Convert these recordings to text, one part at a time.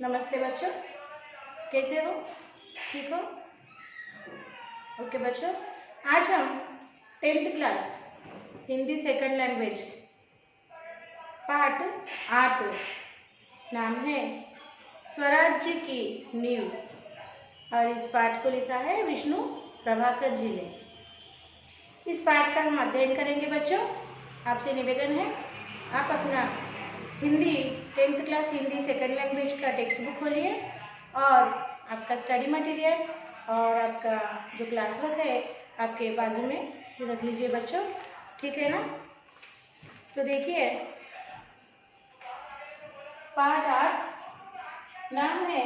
नमस्ते बच्चों, कैसे हो? ठीक हो? ओके बच्चों, आज हम 10th class Hindi second language पाठ 8 नाम है स्वराज्य की नींव और इस पाठ को लिखा है विष्णु प्रभाकर जी ने। इस पाठ का हम अध्ययन करेंगे बच्चों। आपसे निवेदन है आप अपना Hindi 10th class Hindi second language का टेक्स्ट बुक खोलिए और आपका स्टडी मटेरियल और आपका जो क्लास वर्क है आपके बाजू में रख लीजिए बच्चों, ठीक है ना? तो देखिए पाठ 8 नाम है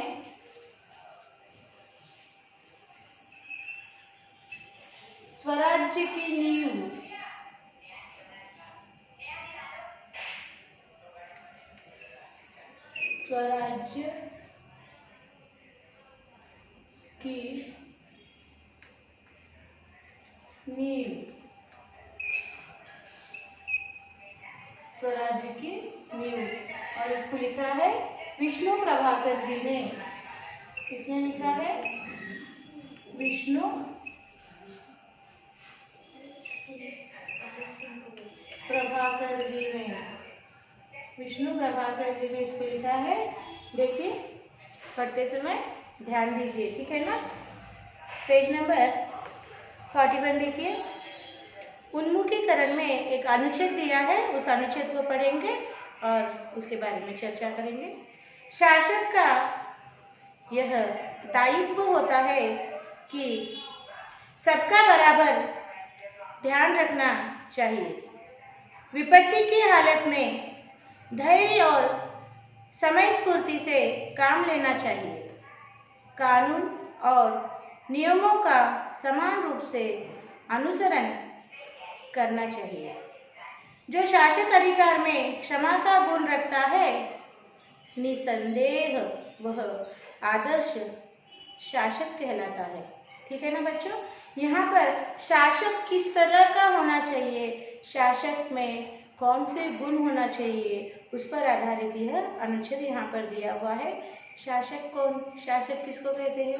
स्वराज्य की नींव। स्वराज्य की नींव, स्वराज्य की नींव, और इसको लिखा है विष्णु प्रभाकर जी ने। किसने लिखा है? विष्णु प्रभाकर जी ने। विष्णु प्रभाकर जी ने इसको लिखा है। देखिए पढ़ते समय ध्यान दीजिए, ठीक है ना? पेज नंबर 41 देखिए। उन्मुखीकरण में एक अनुच्छेद दिया है, उस अनुच्छेद को पढ़ेंगे और उसके बारे में चर्चा करेंगे। शासक का यह दायित्व होता है कि सबका बराबर ध्यान रखना चाहिए। विपत्ति की हालत में धैर्य और समय स्फूर्ति से काम लेना चाहिए। कानून और नियमों का समान रूप से अनुसरण करना चाहिए। जो शासक अधिकार में क्षमा का गुण रखता है, निसंदेह वह आदर्श शासक कहलाता है। ठीक है ना बच्चों? यहाँ पर शासक किस तरह का होना चाहिए, शासक में कौन से गुण होना चाहिए, उस पर आधारित यह अनुच्छेद यहाँ पर दिया हुआ है। शासक कौन? शासक किसको कहते हैं?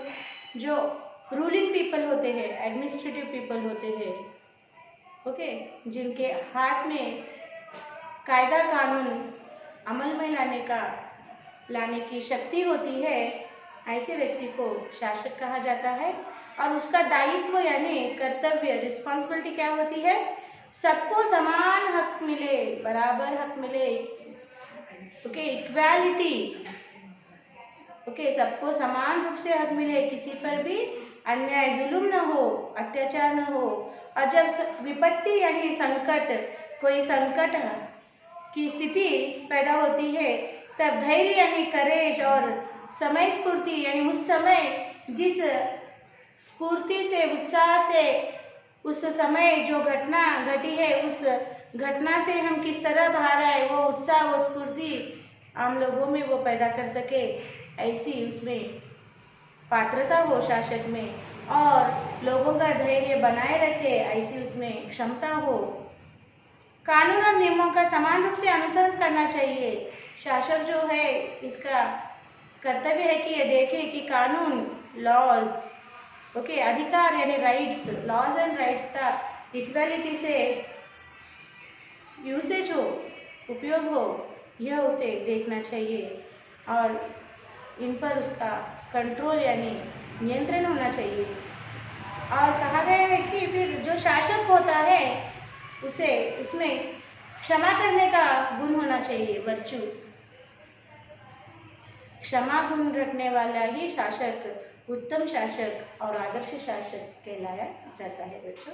जो रूलिंग पीपल होते हैं, एडमिनिस्ट्रेटिव पीपल होते हैं, ओके, जिनके हाथ में कायदा कानून अमल में लाने की शक्ति होती है, ऐसे व्यक्ति को शासक कहा जाता है। और उसका दायित्व यानी कर्तव्य, रिस्पॉन्सिबिलिटी क्या होती है? सबको समान हक मिले, बराबर हक मिले, ओके, इक्वालिटी, ओके, सबको समान रूप से हक मिले, किसी पर भी अन्याय जुल्म न हो, अत्याचार न हो। और जब विपत्ति यानी संकट, कोई संकट की स्थिति पैदा होती है, तब धैर्य यानी करेज और समय स्फूर्ति यानी उस समय जिस स्फूर्ति से, उत्साह से उस समय जो घटना घटी है, उस घटना से हम किस तरह बाहर आए, वो उत्साह, वो स्फूर्ति आम लोगों में वो पैदा कर सके, ऐसी उसमें पात्रता हो शासक में, और लोगों का धैर्य बनाए रखे, ऐसी उसमें क्षमता हो। कानून और नियमों का समान रूप से अनुसरण करना चाहिए। शासक जो है, इसका कर्तव्य है कि ये देखे कि कानून, लॉज, ओके, अधिकार यानी राइट्स, लॉज एंड राइट्स का इक्वालिटी से यूसेज हो, उपयोग हो, यह उसे देखना चाहिए। और इन पर उसका कंट्रोल यानी नियंत्रण होना चाहिए। और कहा गया है कि फिर जो शासक होता है उसे उसमें क्षमा करने का गुण होना चाहिए, वर्च्यू। क्षमा गुण रखने वाला ही शासक उत्तम शासक और आदर्श शासक कहलाया जाता है बच्चों।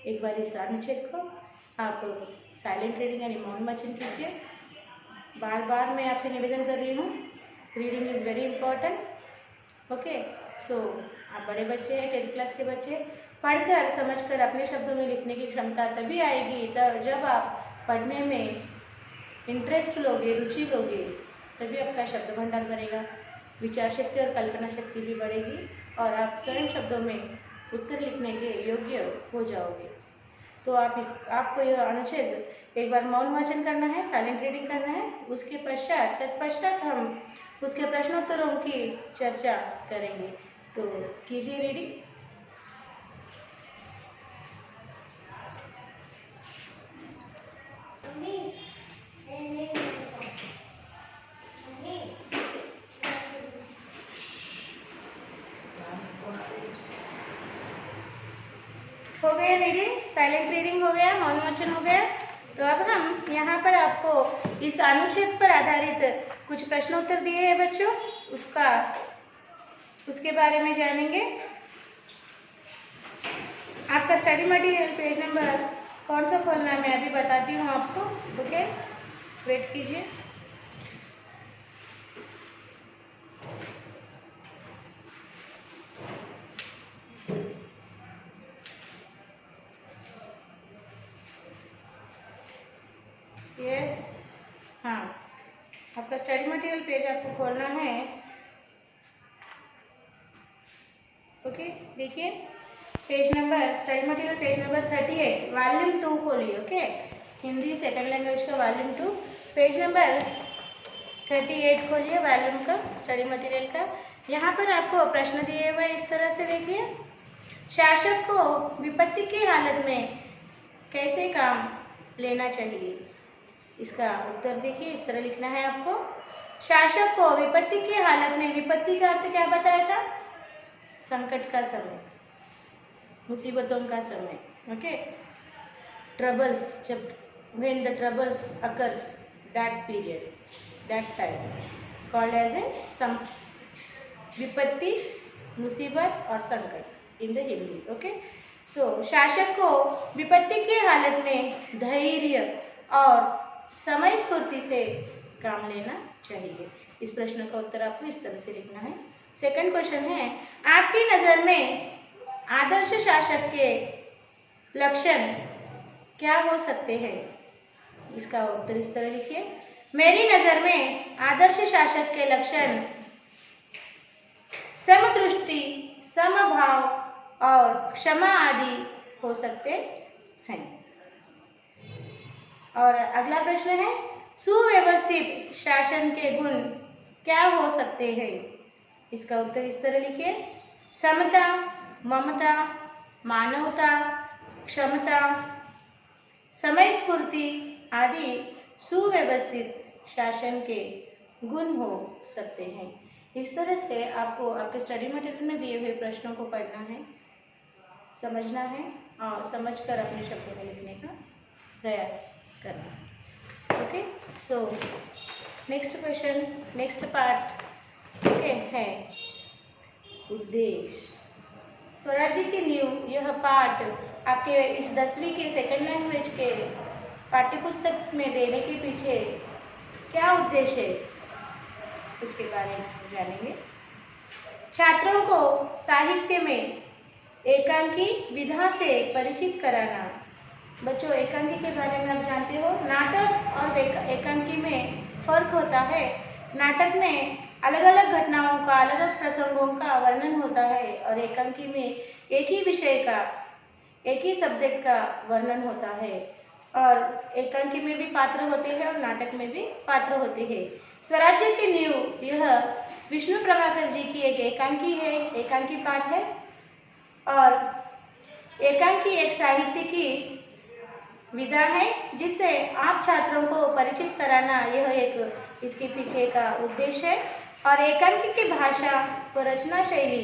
एक बार इस अनुच्छेद को आप साइलेंट रीडिंग यानी मौन वाचन कीजिए। बार बार मैं आपसे निवेदन कर रही हूँ, reading is very important, okay. So आप बड़े बच्चे हैं, 10th क्लास के बच्चे, पढ़कर समझकर अपने शब्दों में लिखने की क्षमता तभी आएगी जब आप पढ़ने में इंटरेस्ट लोगे, रुचि लोगे, तभी आपका शब्द भंडार बनेगा, विचार शक्ति और कल्पना शक्ति भी बढ़ेगी और आप सरल शब्दों में उत्तर लिखने के योग्य हो जाओगे। तो आपको यह अनुच्छेद एक बार मौन वाचन करना है, साइलेंट रीडिंग करना है। उसके तत्पश्चात हम उसके प्रश्नोत्तरों की चर्चा करेंगे। तो कीजिए रीडिंग। हो गया रीडिंग, साइलेंट रीडिंग हो गया, मौन वाचन हो गया। तो अब हम यहाँ पर आपको इस अनुच्छेद पर आधारित कुछ प्रश्नोत्तर दिए हैं बच्चों, उसके बारे में जानेंगे। आपका स्टडी मटेरियल पेज नंबर कौन सा खोलना है मैं अभी बताती हूँ आपको। ओके, वेट कीजिए। यस, हाँ, आपका स्टडी मटेरियल पेज आपको खोलना है। ओके, देखिए page number, study material page number 38, volume 2 खोलिए। ओके, हिंदी सेकंड लैंग्वेज का वॉल्यूम 2, पेज नंबर 38 खोलिए, वॉल्यूम का स्टडी मटेरियल का। यहाँ पर आपको प्रश्न दिए हुए इस तरह से देखिए, शासक को विपत्ति की हालत में कैसे काम लेना चाहिए। इसका उत्तर देखिए, इस तरह लिखना है आपको। शासक को विपत्ति की हालत में, विपत्ति का अर्थ क्या बताया था? संकट का समय, मुसीबतों का समय। ओके, ट्रबल्स, जब when the troubles occurs, that period, that time called as a some विपत्ति, मुसीबत और संकट इन द हिंदी। ओके, सो शासक को विपत्ति की हालत में धैर्य और समय स्फूर्ति से काम लेना चाहिए। इस प्रश्न का उत्तर आपको इस तरह से लिखना है। सेकंड क्वेश्चन है, आपकी नज़र में आदर्श शासक के लक्षण क्या हो सकते हैं? इसका उत्तर इस तरह लिखिए, मेरी नज़र में आदर्श शासक के लक्षण समदृष्टि, समभाव और क्षमा आदि हो सकते हैं। और अगला प्रश्न है, सुव्यवस्थित शासन के गुण क्या हो सकते हैं? इसका उत्तर इस तरह लिखिए, समता, ममता, मानवता, क्षमता, समय स्फूर्ति आदि सुव्यवस्थित शासन के गुण हो सकते हैं। इस तरह से आपको आपके स्टडी मटेरियल में दिए हुए प्रश्नों को पढ़ना है, समझना है और समझकर अपने शब्दों में लिखने का प्रयास करना। Okay, so next question, next part okay है उद्देश्य। स्वराज्य की नींव, यह पाठ आपके इस 10वीं के सेकंड लैंग्वेज के पाठ्यपुस्तक में देने के पीछे क्या उद्देश्य है, उसके बारे में जानेंगे। छात्रों को साहित्य में एकांकी विधा से परिचित कराना। बच्चों, एकांकी के बारे में आप जानते हो, नाटक और एकांकी में फर्क होता है। नाटक में अलग अलग घटनाओं का, अलग अलग प्रसंगों का वर्णन होता है और एकांकी में एक ही विषय का, एक ही सब्जेक्ट का वर्णन होता है। और एकांकी में भी पात्र होते हैं और नाटक में भी पात्र होते हैं। स्वराज्य की नींव, यह विष्णु प्रभाकर जी की एक एकांकी है, एकांकी पाठ है। और एकांकी एक साहित्य की विधा है जिससे आप छात्रों को परिचित कराना, यह एक इसके पीछे का उद्देश्य है। और एकांकी की भाषा व रचना शैली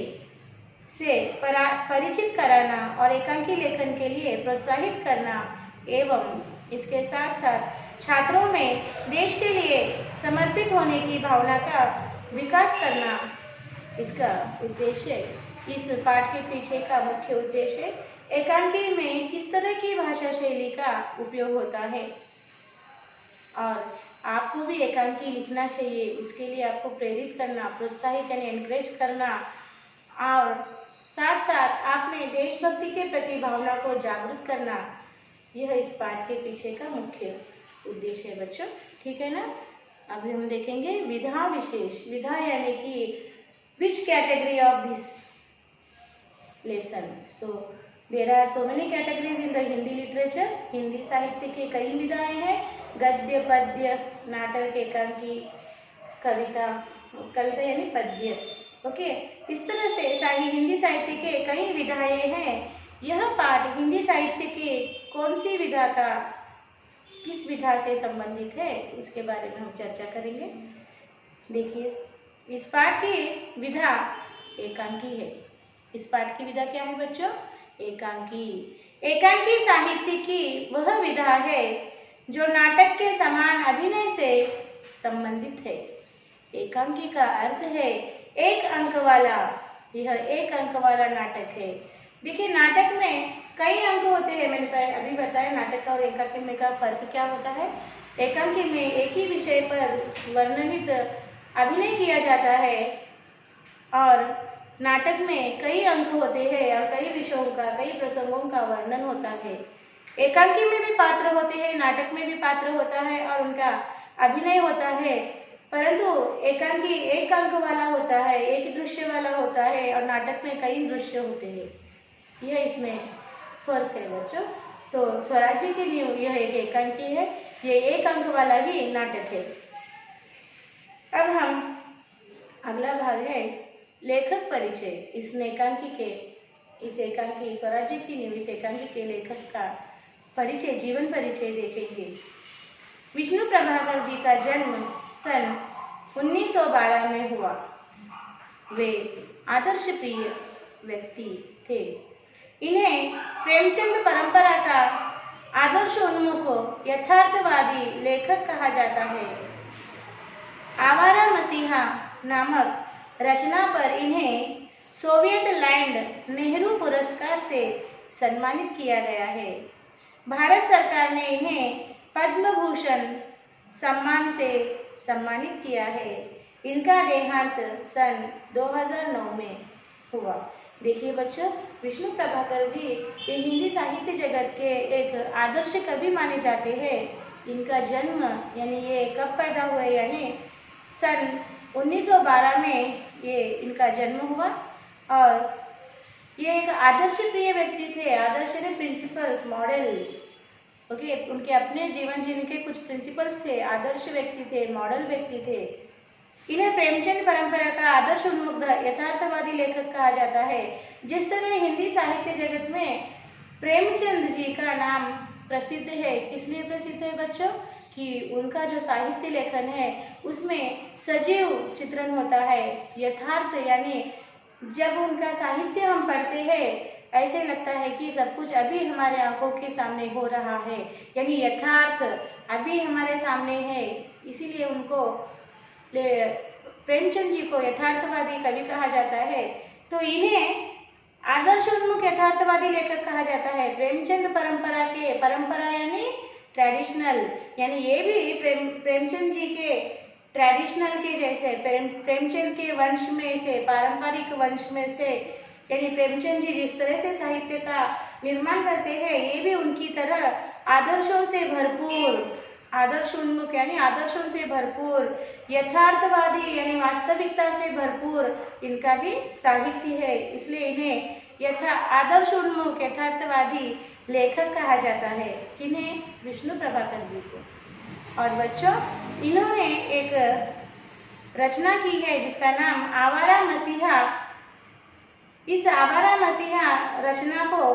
से परिचित कराना और एकांकी लेखन के लिए प्रोत्साहित करना एवं इसके साथ साथ छात्रों में देश के लिए समर्पित होने की भावना का विकास करना इसका उद्देश्य है। इस पाठ के पीछे का मुख्य उद्देश्य है एकांकी में किस तरह की भाषा शैली का उपयोग होता है और आपको भी एकांकी लिखना चाहिए, उसके लिए आपको प्रेरित करना, प्रोत्साहित यानी एनकरेज करना और साथ साथ आपने देशभक्ति के प्रति भावना को जागृत करना, यह इस पाठ के पीछे का मुख्य उद्देश्य है बच्चों। ठीक है ना। अभी हम देखेंगे विधा विशेष। विधा यानी कि which category of this lesson. So there are so many categories in the Hindi literature. Hindi साहित्य के कई विधाएं हैं, गद्य, पद्य, नाटक, एकांकी, कविता कविता यानी पद्य। ओके, इस तरह से हिंदी साहित्य के कई विधाएं हैं। यह पाठ हिंदी साहित्य के कौन सी विधा का किस विधा से संबंधित है उसके बारे में हम चर्चा करेंगे। देखिए, इस पाठ की विधा एकांकी है। इस पाठ की विधा क्या है बच्चों? एकांकी। एकांकी साहित्य की वह विधा है जो नाटक के समान अभिनय से संबंधित है। एकांकी का अर्थ है एक अंक वाला। यह एक अंक वाला नाटक है। देखिए, नाटक में कई अंक होते हैं। मैंने अभी बताया नाटक और एकांकी में का फर्क क्या होता है। एकांकी में एक ही विषय पर वर्णनित अभिनय किया जाता है और नाटक में कई अंक होते हैं और कई विषयों का, कई प्रसंगों का वर्णन होता है। एकांकी में भी पात्र होते हैं, नाटक में भी पात्र होता है और उनका अभिनय होता है, परंतु एकांकी एक अंक वाला होता है, एक दृश्य वाला होता है और नाटक में कई दृश्य होते हैं। यह इसमें फर्क है बच्चों। तो स्वराज्य के लिए यह एक एकांकी है, ये एक अंक वाला ही नाटक है। अब हम अगला भाग है लेखक परिचय। इस एकांकी स्वराज्य की नींव, इस एकांकी के लेखक का परिचय, जीवन परिचय देखेंगे। विष्णु प्रभाकर जी का जन्म सन 1912 में हुआ। वे आदर्श प्रिय व्यक्ति थे। इन्हें प्रेमचंद परंपरा का आदर्श उन्मुख यथार्थवादी लेखक कहा जाता है। आवारा मसीहा नामक रचना पर इन्हें सोवियत लैंड नेहरू पुरस्कार से सम्मानित किया गया है। भारत सरकार ने इन्हें पद्म भूषण सम्मान से सम्मानित किया है। इनका देहांत सन 2009 में हुआ। देखिए बच्चों, विष्णु प्रभाकर जी ये हिंदी साहित्य जगत के एक आदर्श कवि माने जाते हैं। इनका जन्म यानी ये कब पैदा हुए, यानी सन 1912 में ये इनका जन्म हुआ और ये एक आदर्श प्रिय व्यक्ति थे। आदर्श ने प्रिंसिपल्स, मॉडल्स। ओके, उनके अपने जीवन जीने के कुछ प्रिंसिपल्स थे, आदर्श व्यक्ति थे, मॉडल व्यक्ति थे। इन्हें प्रेमचंद परंपरा का आदर्श उन्मुख यथार्थवादी लेखक कहा जाता है। जिस तरह हिंदी साहित्य जगत में प्रेमचंद जी का नाम प्रसिद्ध है, किसलिए प्रसिद्ध है बच्चों? कि उनका जो साहित्य लेखन है उसमें सजीव चित्रण होता है, यथार्थ, यानी जब उनका साहित्य हम पढ़ते हैं ऐसे लगता है कि सब कुछ अभी हमारे आंखों के सामने हो रहा है, यानी यथार्थ अभी हमारे सामने है। इसीलिए उनको प्रेमचंद जी को यथार्थवादी कवि कहा जाता है। तो इन्हें आदर्श उन्मुख यथार्थवादी लेखक कहा जाता है। प्रेमचंद परंपरा के, परंपरा यानी ट्रेडिशनल, यानी ये भी प्रेमचंद जी के ट्रेडिशनल के जैसे, प्रेमचंद के वंश में से, पारंपरिक वंश में से, यानी प्रेमचंद जी जिस तरह से साहित्य का निर्माण करते हैं ये भी उनकी तरह आदर्शों से भरपूर, आदर्श उन्मुख यानी आदर्शों से भरपूर, यथार्थवादी यानी वास्तविकता से भरपूर इनका भी साहित्य है। इसलिए इन्हें आदर्श उन्मुख यथार्थवादी लेखक कहा जाता है। किन्हें? विष्णु प्रभाकर जी को। और बच्चों, इन्होंने एक रचना की है जिसका नाम आवारा मसीहा। इस आवारा मसीहा रचना को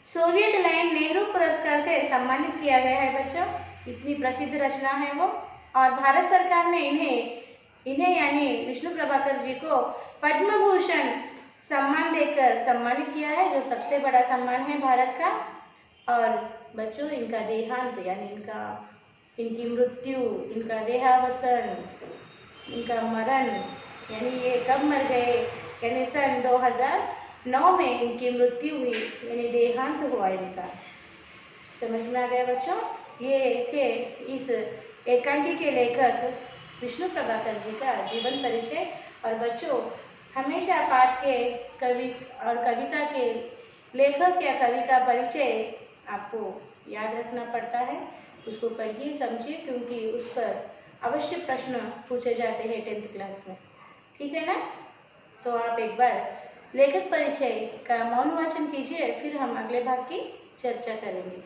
सोवियत लैंड नेहरू पुरस्कार से सम्मानित किया गया है बच्चों। इतनी प्रसिद्ध रचना है वो। और भारत सरकार ने इन्हें यानी विष्णु प्रभाकर जी को पद्म भूषण सम्मान देकर सम्मानित किया है, जो सबसे बड़ा सम्मान है भारत का। और बच्चों, इनका देहांत यानी इनकी मृत्यु, इनका देहावसान, इनका मरण, यानी ये कब मर गए, यानी सन 2009 में इनकी मृत्यु हुई, यानी देहांत हुआ इनका। समझ में आ गया बच्चों? ये थे इस एकांकी के लेखक विष्णु प्रभाकर जी का जीवन परिचय। और बच्चों, हमेशा पाठ के कवि और कविता के लेखक या कवि का परिचय आपको याद रखना पड़ता है। उसको पढ़िए, समझिए, क्योंकि उस पर अवश्य प्रश्न पूछे जाते हैं 10th क्लास में। ठीक है ना? तो आप एक बार लेखक परिचय का मौन वाचन कीजिए, फिर हम अगले भाग की चर्चा करेंगे।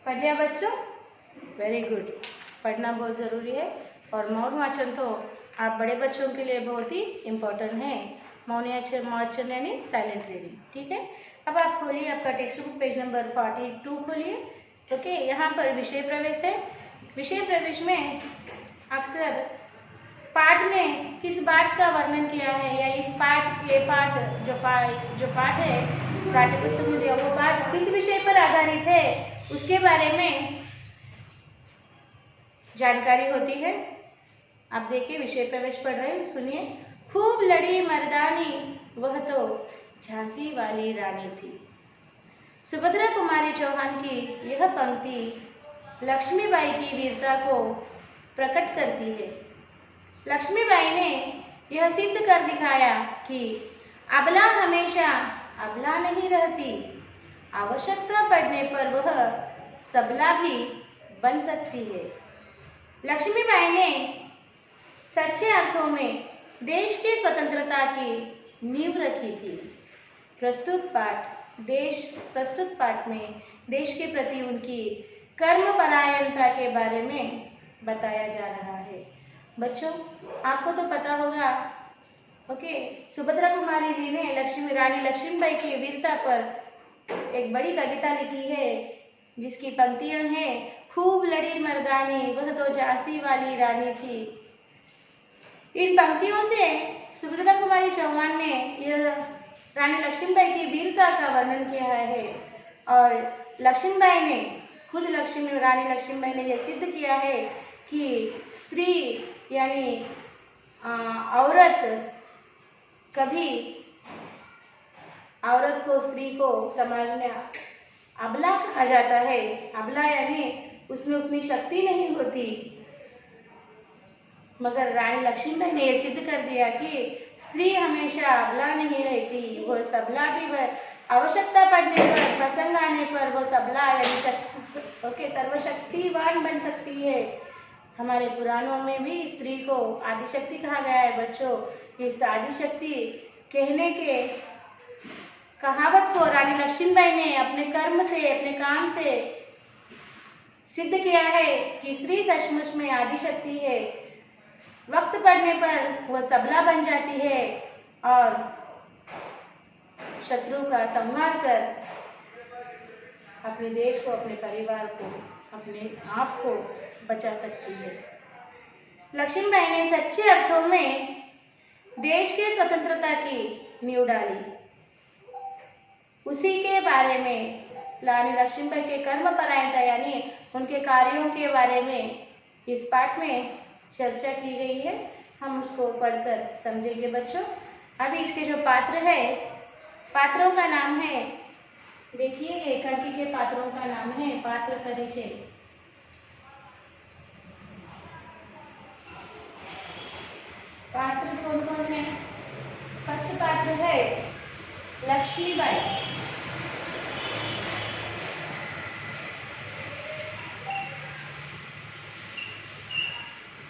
पढ़ लिया बच्चों? Very good. पढ़ना बहुत ज़रूरी है और मौन वाचन तो आप बड़े बच्चों के लिए बहुत ही इम्पोर्टेंट है। मौन वाचन यानी साइलेंट रीडिंग, ठीक है। अब आप खोलिए आपका टेक्स्ट बुक, पेज नंबर 42 खोलिए। ओके, यहाँ पर विषय प्रवेश है। विषय प्रवेश में अक्सर पाठ में किस बात का वर्णन किया है या इस पाठ ये पाठ जो पाठ है पाठ्य पुस्तक में दिया वो पाठ किस विषय पर आधारित है उसके बारे में जानकारी होती है। आप देखिए विषय प्रवेश पढ़ रहे हैं, सुनिए। खूब लड़ी मर्दानी वह तो झांसी वाली रानी थी। सुभद्रा कुमारी चौहान की यह पंक्ति लक्ष्मीबाई की वीरता को प्रकट करती है। लक्ष्मीबाई ने यह सिद्ध कर दिखाया कि अबला हमेशा अबला नहीं रहती, आवश्यकता पड़ने पर वह सबला भी बन सकती है। लक्ष्मीबाई ने सच्चे अर्थों में देश की स्वतंत्रता की नींव रखी थी। प्रस्तुत पाठ में देश के प्रति उनकी कर्मपरायणता के बारे में बताया जा रहा है। बच्चों, आपको तो पता होगा, ओके, सुभद्रा कुमारी जी ने रानी लक्ष्मीबाई की वीरता पर एक बड़ी कविता लिखी है जिसकी पंक्तियां हैं, खूब लड़ी मर्दानी वह तो झांसी वाली रानी थी। इन पंक्तियों से सुभद्रा कुमारी चौहान ने यह रानी लक्ष्मीबाई की वीरता का वर्णन किया है और लक्ष्मीबाई ने खुद रानी लक्ष्मीबाई ने यह सिद्ध किया है कि स्त्री यानी औरत स्त्री को समाज में अबला कहा जाता है। अबला यानी उसमें उतनी शक्ति नहीं होती, मगर रानी लक्ष्मीबाई ने यह सिद्ध कर दिया कि स्त्री हमेशा अबला नहीं रहती, वो सबला भी आवश्यकता पड़ने पर, प्रसंग आने पर वो सबला यानी सर्वशक्तिवान बन सकती है। हमारे पुराणों में भी स्त्री को आदिशक्ति कहा गया है। बच्चों, इस आदिशक्ति कहने के कहावत को रानी लक्ष्मीबाई ने अपने कर्म से, अपने काम से सिद्ध किया है कि स्त्री सचमुच में आदिशक्ति है। वक्त पड़ने पर वह सबला बन जाती है और शत्रु का संहार कर अपने देश को, अपने परिवार को, अपने आप को बचा सकती है। लक्ष्मीबाई ने सच्चे अर्थों में देश की स्वतंत्रता की नींव डाली। उसी के बारे में रानी लक्ष्मीबाई के कर्मपरायणता यानी उनके कार्यों के बारे में इस पाठ में चर्चा की गई है। हम उसको पढ़कर समझेंगे बच्चों। अभी इसके जो पात्र है, पात्रों का नाम है, देखिए एकांकी के पात्रों का नाम है पात्र परिचय। पात्र कौन कौन है? फर्स्ट पात्र है लक्ष्मीबाई।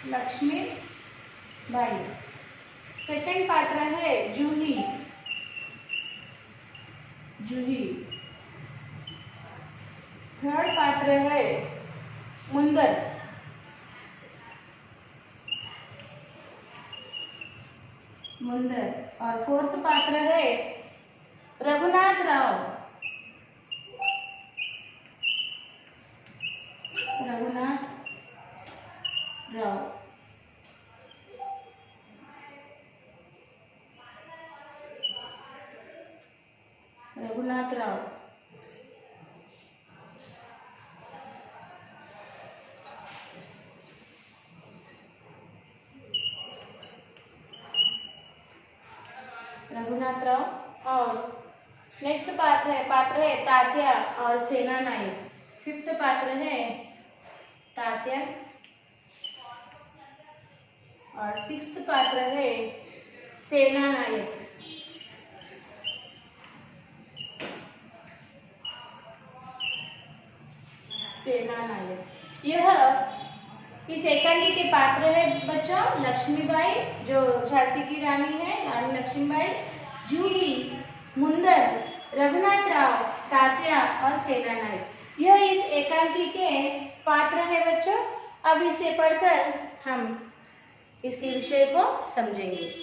लक्ष्मीबाई। सेकंड पात्र है जूही। थर्ड पात्र है मुंदर। और फोर्थ पात्र है रघुनाथ राव। रघुनाथ राव। और नेक्स्ट पात्र है तात्या और सेना नायक। फिफ्थ पात्र है तात्या और सिक्स्थ पात्र है सेना नायक। यह इस एकांकी के पात्र है बच्चों। लक्ष्मीबाई जो झांसी की रानी है, रानी लक्ष्मीबाई, जूही, मुंदर, रघुनाथ राव, तात्या और सेना नायक। यह इस एकांकी के पात्र है बच्चों। अब इसे पढ़कर हम इसके विषय को समझेंगे।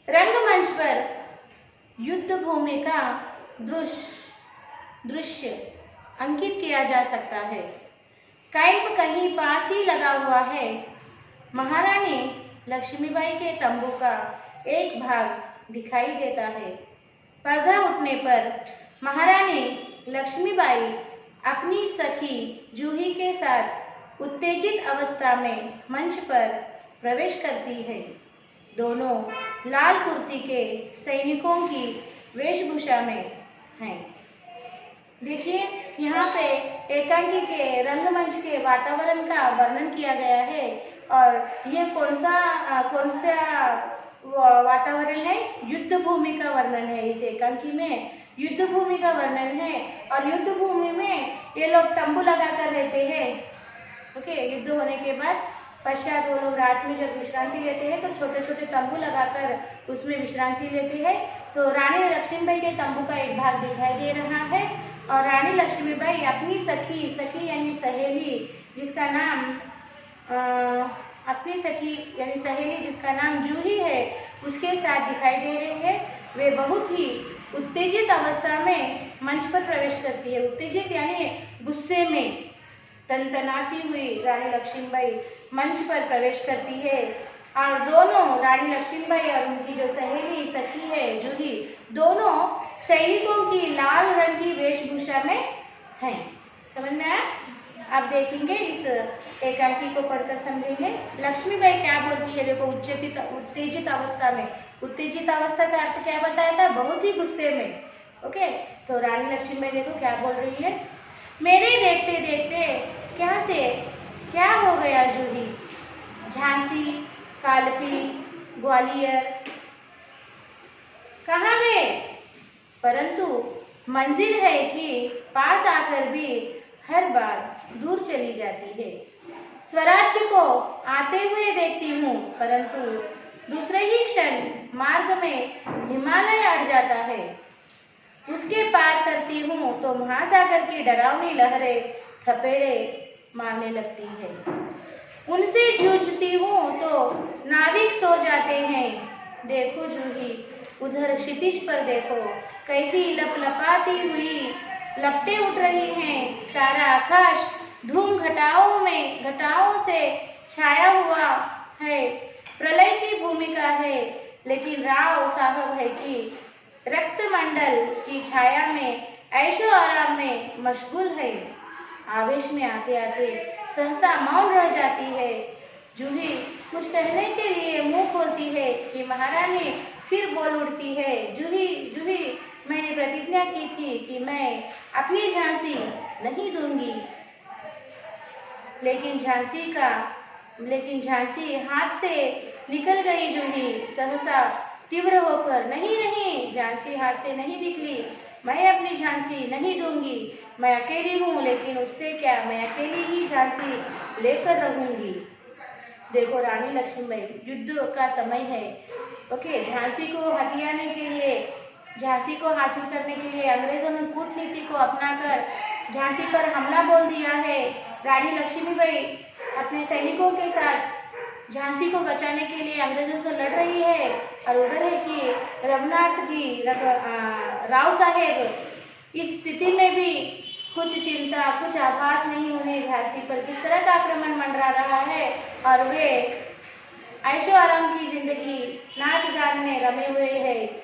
रंगमंच पर युद्ध भूमि का दृश्य अंकित किया जा सकता है। कैंप कहीं पास ही लगा हुआ है। महारानी लक्ष्मीबाई के तंबू का एक भाग दिखाई देता है। पर्दा उठने पर महारानी लक्ष्मीबाई अपनी सखी जूही के साथ उत्तेजित अवस्था में मंच पर प्रवेश करती है। दोनों लाल कुर्ती के सैनिकों की वेशभूषा में हैं। देखिए यहाँ पे एकांकी के रंगमंच के वातावरण का वर्णन किया गया है। और ये कौन सा वातावरण है? युद्ध भूमि का वर्णन है। इस एकांकी में युद्ध भूमि का वर्णन है। और युद्ध भूमि में ये लोग तंबू लगाकर रहते हैं। ओके, युद्ध होने के बाद पश्चात वो लोग रात में जब विश्रांति लेते हैं तो छोटे छोटे तंबू लगाकर उसमें विश्रांति लेते हैं। तो रानी लक्ष्मीबाई के तंबू का एक भाग दिखाई दे रहा है। और रानी लक्ष्मीबाई अपनी सखी यानी सहेली जिसका नाम जूही है उसके साथ दिखाई दे रहे हैं। वे बहुत ही उत्तेजित अवस्था में मंच पर प्रवेश करती है। उत्तेजित यानी गुस्से में तनतनाती हुई रानी लक्ष्मीबाई मंच पर प्रवेश करती है। और दोनों रानी लक्ष्मीबाई और उनकी जो सहेली सखी है जूही, दोनों सैनिकों की लाल रंग की वेशभूषा में हैं। समझ में आया? आप देखेंगे इस एकांकी को पढ़कर समझेंगे। लक्ष्मीबाई क्या बोलती है? देखो, उत्तेजित अवस्था में। उत्तेजित अवस्था का अर्थ क्या बताया था? बहुत ही गुस्से में। ओके, तो रानी लक्ष्मीबाई देखो क्या बोल रही है। मेरे देखते देखते क्या हो गया जूही? झांसी, कालपी, ग्वालियर कहाँ गए? परंतु मंजिल है कि पास आकर भी हर बार दूर चली जाती है। स्वराज्य को आते हुए देखती हूँ, परंतु दूसरे ही क्षण मार्ग में हिमालय अड़ जाता है। उसके पार करती हूँ तो महासागर की डरावनी लहरें थपेड़े मारने लगती है। उनसे जूझती हूँ तो नाविक सो जाते हैं। देखो जूही, उधर क्षितिज पर देखो, कैसी लपलपाती हुई लपटें उठ रही हैं। सारा आकाश धूम घटाओं से छाया हुआ है। प्रलय की भूमिका है, लेकिन राव साहब है कि रक्तमंडल की छाया में ऐशो आराम में मशगूल है। आवेश में आते आते सहसा मौन रह जाती है। जूही कुछ कहने के लिए मुंह खोलती है कि महारानी फिर बोल उठती है। जूही, मैंने प्रतिज्ञा की थी कि मैं अपनी झांसी नहीं दूंगी, लेकिन झांसी हाथ से निकल गई। जूही सहसा तीव्र होकर, नहीं, झांसी हाथ से नहीं निकली। मैं अपनी झांसी नहीं दूंगी। मैं अकेली हूँ, लेकिन उससे क्या, मैं अकेली ही झांसी लेकर रहूंगी। देखो रानी लक्ष्मीबाई, युद्ध का समय है। ओके, झांसी को हासिल करने के लिए अंग्रेजों ने कूटनीति को अपनाकर झांसी पर हमला बोल दिया है। रानी लक्ष्मीबाई अपने सैनिकों के साथ झांसी को बचाने के लिए अंग्रेजों से लड़ रही है। और उधर है कि रघुनाथ जी राव साहेब इस स्थिति में भी कुछ चिंता, कुछ आभास नहीं उन्हें झांसी पर किस तरह का आक्रमण मंडरा रहा है। और वे ऐशो आराम की जिंदगी नाच गान में रमे हुए हैं।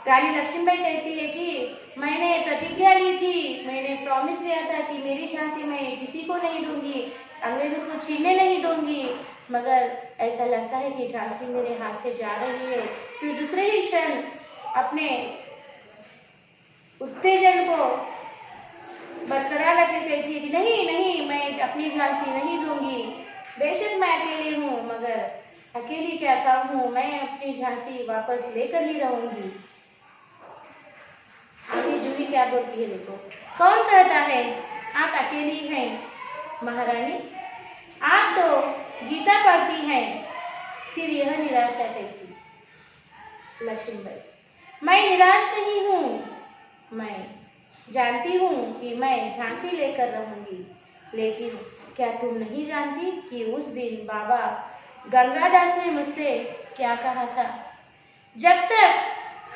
रानी लक्ष्मीबाई कहती है कि मैंने प्रतिज्ञा ली थी, मैंने प्रॉमिस लिया था कि मेरी झांसी मैं किसी को नहीं दूंगी, अंग्रेजों को छीनने नहीं दूंगी, मगर ऐसा लगता है कि झांसी मेरे हाथ से जा रही है। फिर दूसरे ही क्षण अपने उत्तेजन को बरकरार रखने कहती है कि नहीं, मैं अपनी झांसी नहीं दूंगी। बेशक मैं अकेली हूँ, मगर अकेली क्या काम हूँ, मैं अपनी झांसी वापस लेकर ही रहूंगी। आगे जूही क्या बोलती है देखो। कौन कहता है आप अकेली हैं महारानी? आप तो गीता पढ़ती हैं, फिर यह निराशा कैसी? लक्ष्मीबाई, मैं निराश नहीं हूँ, मैं जानती हूँ कि मैं झांसी लेकर रहूंगी, लेकिन क्या तुम नहीं जानती कि उस दिन बाबा गंगादास ने मुझसे क्या कहा था? जब तक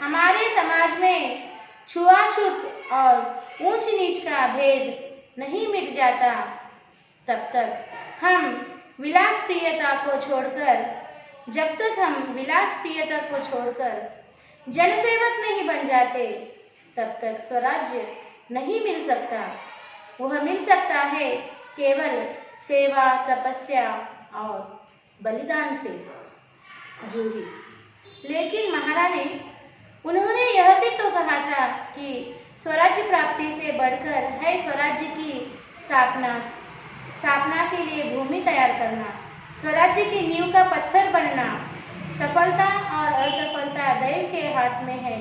हमारे समाज में छुआछूत और ऊंच नीच का भेद नहीं मिट जाता, तब तक हम विलास प्रियता को छोड़कर जब तक हम विलास प्रियता को छोड़कर जनसेवक नहीं बन जाते, तब तक स्वराज्य नहीं मिल सकता। वह मिल सकता है केवल सेवा, तपस्या और बलिदान से। जूही, लेकिन महारानी, उन्होंने यह भी तो कहा था कि स्वराज्य प्राप्ति से बढ़कर है स्वराज्य की स्थापना के लिए भूमि तैयार करना, स्वराज्य की नींव का पत्थर बनना। सफलता और असफलता दैव के हाथ में है,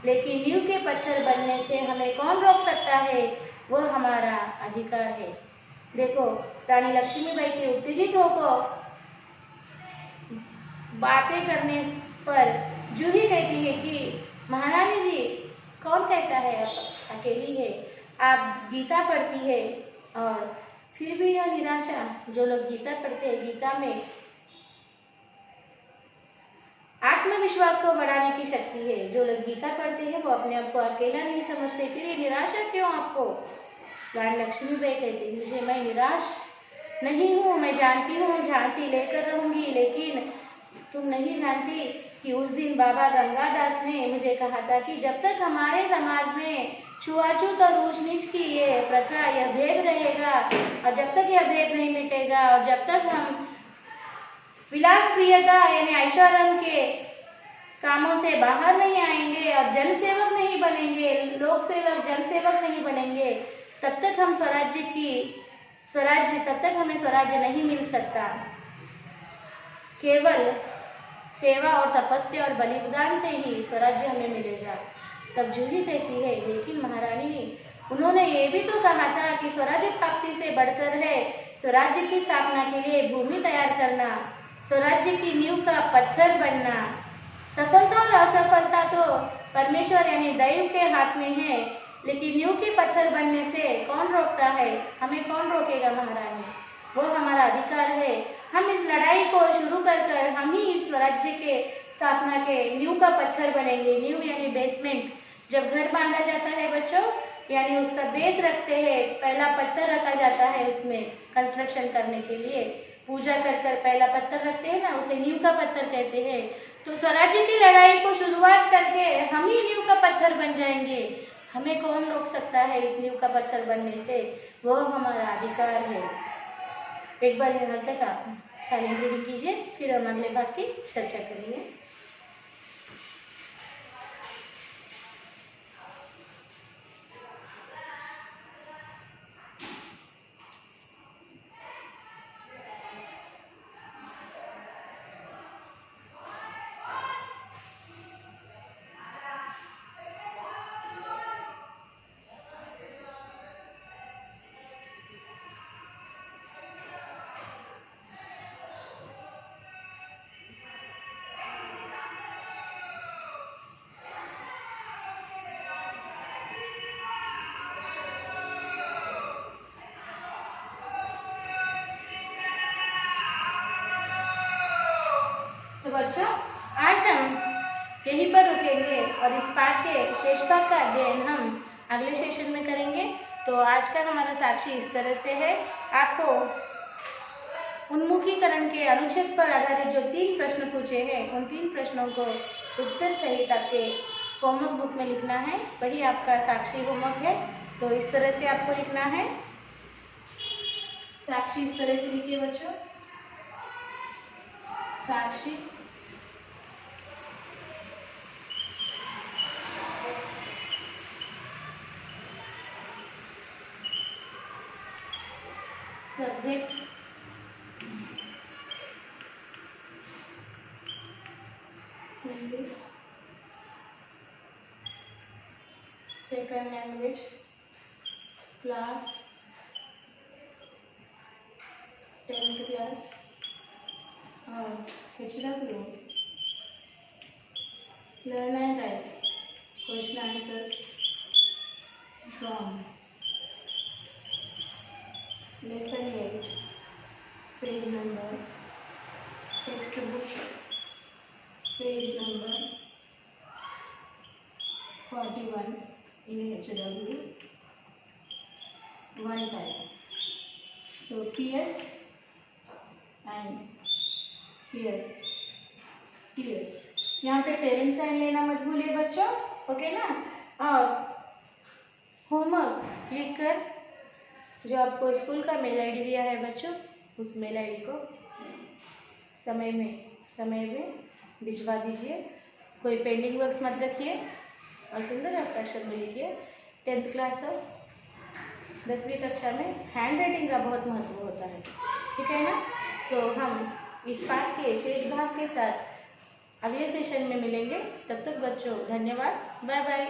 लेकिन नींव के पत्थर बनने से हमें कौन रोक सकता है? वह हमारा अधिकार है। देखो, रानी लक्ष्मीबाई के उत्तेजित होकर बातें करने पर जूही कहती है कि महारानी जी, कौन कहता है आप अकेली है? आप गीता पढ़ती है और फिर भी यह निराशा। जो लोग गीता पढ़ते हैं, गीता में आत्मविश्वास को बढ़ाने की शक्ति है। जो लोग गीता पढ़ते हैं वो अपने आप को अकेला नहीं समझते, फिर ये निराशा क्यों आपको? रानी लक्ष्मीबाई कहती, मुझे मैं निराश नहीं हूँ, मैं जानती हूँ झांसी लेकर रहूंगी, लेकिन तुम नहीं जानती कि उस दिन बाबा गंगादास ने मुझे कहा था कि जब तक हमारे समाज में छुआछूत और ऊंच नीच की ये प्रथा, यह भेद रहेगा, और जब तक यह भेद नहीं मिटेगा और जब तक हम विलास प्रियता यानी ऐश्वर्य के कामों से बाहर नहीं आएंगे और जनसेवक नहीं बनेंगे, लोक सेवक जनसेवक नहीं बनेंगे, तब तक हम तब तक हमें स्वराज्य नहीं मिल सकता। केवल सेवा और तपस्या और बलिदान से ही स्वराज्य हमें मिलेगा। तब जूही कहती है, लेकिन महारानी, उन्होंने ये भी तो कहा था कि स्वराज्य प्राप्ति से बढ़कर है स्वराज्य की स्थापना के लिए भूमि तैयार करना, स्वराज्य की नींव का पत्थर बनना। सफलता और असफलता तो परमेश्वर यानी दैव के हाथ में है, लेकिन नींव के पत्थर बनने से कौन रोकता है? हमें कौन रोकेगा महारानी? वो हमारा अधिकार है। हम इस लड़ाई को शुरू कर हम ही इस स्वराज्य के स्थापना के नींव का पत्थर बनेंगे। नींव यानी बेसमेंट। जब घर बांधा जाता है बच्चों, यानी उसका बेस रखते हैं, पहला पत्थर रखा जाता है उसमें कंस्ट्रक्शन करने के लिए, पूजा कर पहला पत्थर रखते हैं ना, उसे नींव का पत्थर कहते हैं। तो स्वराज्य की लड़ाई को शुरुआत करके हम ही नींव का पत्थर बन जाएंगे। हमें कौन रोक सकता है इस नींव का पत्थर बनने से? वो हमारा अधिकार है। एक बार यहाँ तक आप साइलेंट रीडिंग कीजिए, फिर हम अगले भाग की चर्चा करेंगे। तो बच्चों, आज हम यहीं पर रुकेंगे और इस पाठ के शेष भाग का अध्ययन हम अगले सेशन में करेंगे। तो आज का हमारा साक्षी इस तरह से है। आपको उन्मुखीकरण के अनुच्छेद पर आधारित जो 3 प्रश्न पूछे हैं, उन 3 प्रश्नों को उत्तर सहित आपके होमवर्क बुक में लिखना है। वही आपका साक्षी होमवर्क है। तो इस तरह से आपको लिखना है। साक्षी इस तरह से लिखिए बच्चों। Sakshi subject Hindi, second language class 10th class, और पिछला group learn and write question answers from lesson 8 page number text book page number 41 in HW one time. So PS and here TS. यहाँ पे पेरेंट साइन लेना मत भूलिए बच्चों, okay ना। और होमवर्क लिखकर जो आपको स्कूल का मेल आईडी दिया है बच्चों, उस मेल आईडी को समय में भिजवा दीजिए। कोई पेंडिंग वर्क्स मत रखिए और सुंदर हस्ताक्षर में लिखिए। 10th क्लास हो, 10वीं कक्षा में हैंड राइटिंग का बहुत महत्व होता है, ठीक है ना। तो हम इस पाठ के शेष भाग के साथ अगले सेशन में मिलेंगे। तब तक बच्चों धन्यवाद, बाय बाय।